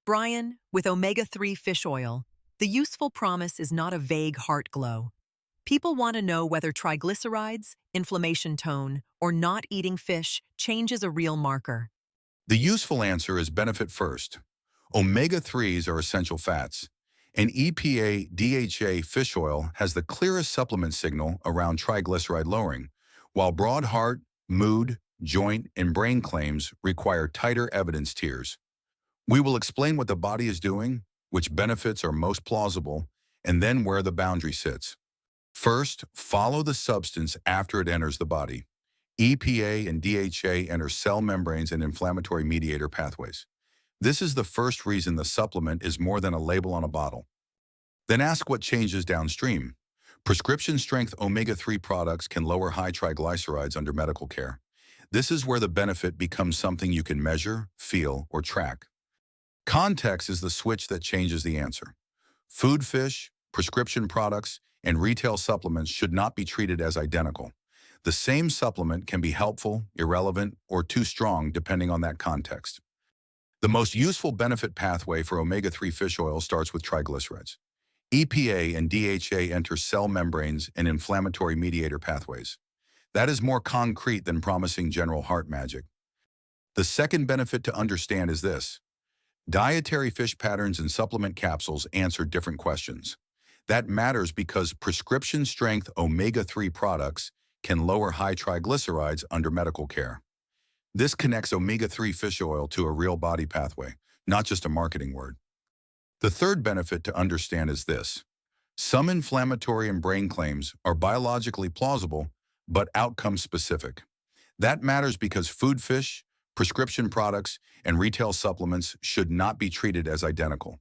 Brian, with omega-3 fish oil, the useful promise is not a vague heart glow. People want to know whether triglycerides, inflammation tone, or not eating fish changes a real marker. The useful answer is benefit first. Omega-3s are essential fats, and EPA DHA fish oil has the clearest supplement signal around triglyceride lowering, while broad heart, mood, joint, and brain claims require tighter evidence tiers. We will explain what the body is doing, which benefits are most plausible, and then where the boundary sits. First, follow the substance after it enters the body. EPA and DHA enter cell membranes and inflammatory mediator pathways. This is the first reason the supplement is more than a label on a bottle. Then ask what changes downstream. Prescription-strength omega-3 products can lower high triglycerides under medical care. This is where the benefit becomes something you can measure, feel, or track. Context is the switch that changes the answer. Food fish, prescription products, and retail supplements should not be treated as identical. The same supplement can be helpful, irrelevant, or too strong depending on that context. The most useful benefit pathway for omega-3 fish oil starts with triglycerides. EPA and DHA enter cell membranes and inflammatory mediator pathways. That is more concrete than promising general heart magic. The second benefit to understand is this. Dietary fish patterns and supplement capsules answer different questions. That matters because prescription-strength omega-3 products can lower high triglycerides under medical care. This connects omega-3 fish oil to a real body pathway, not just a marketing word. The third benefit to understand is this. Some inflammatory and brain claims are biologically plausible, but outcome-specific. That matters because food fish, prescription products, and retail supplements should not be treated as identical.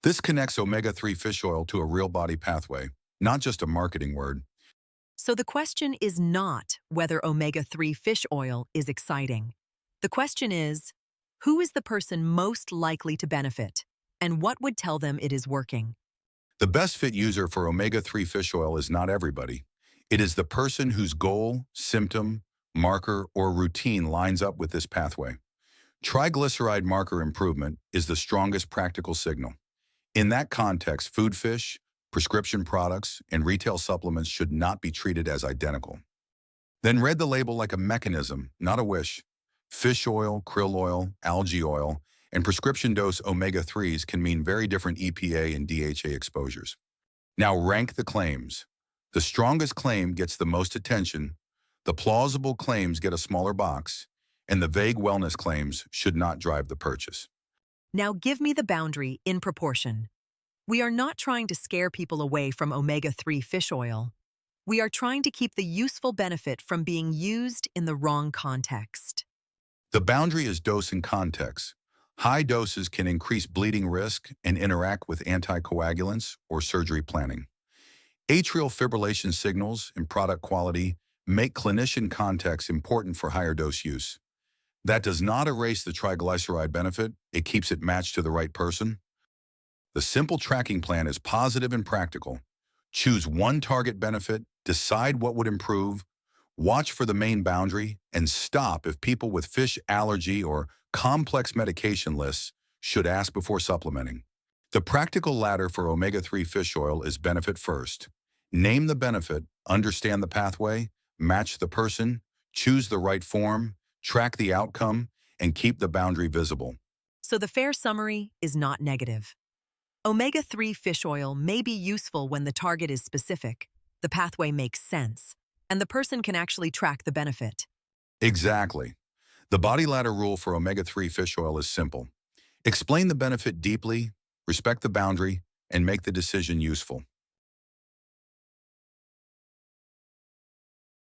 This connects omega-3 fish oil to a real body pathway, not just a marketing word. So the question is not whether omega-3 fish oil is exciting. The question is, who is the person most likely to benefit, and what would tell them it is working? The best fit user for omega-3 fish oil is not everybody. It is the person whose goal, symptom, marker, or routine lines up with this pathway. Triglyceride marker improvement is the strongest practical signal. In that context, food fish, prescription products, and retail supplements should not be treated as identical. Then read the label like a mechanism, not a wish. Fish oil, krill oil, algae oil, and prescription dose omega-3s can mean very different EPA and DHA exposures. Now rank the claims. The strongest claim gets the most attention, the plausible claims get a smaller box, and the vague wellness claims should not drive the purchase. Now give me the boundary in proportion. We are not trying to scare people away from omega-3 fish oil. We are trying to keep the useful benefit from being used in the wrong context. The boundary is dose and context. High doses can increase bleeding risk and interact with anticoagulants or surgery planning. Atrial fibrillation signals and product quality make clinician context important for higher dose use. That does not erase the triglyceride benefit, it keeps it matched to the right person. The simple tracking plan is positive and practical. Choose one target benefit, decide what would improve, watch for the main boundary, and stop if people with fish allergy or complex medication lists should ask before supplementing. The practical ladder for omega-3 fish oil is benefit first. Name the benefit, understand the pathway, match the person, choose the right form, track the outcome, and keep the boundary visible. So the fair summary is not negative. Omega-3 fish oil may be useful when the target is specific, the pathway makes sense, and the person can actually track the benefit. Exactly. The body ladder rule for omega-3 fish oil is simple. Explain the benefit deeply, respect the boundary, and make the decision useful.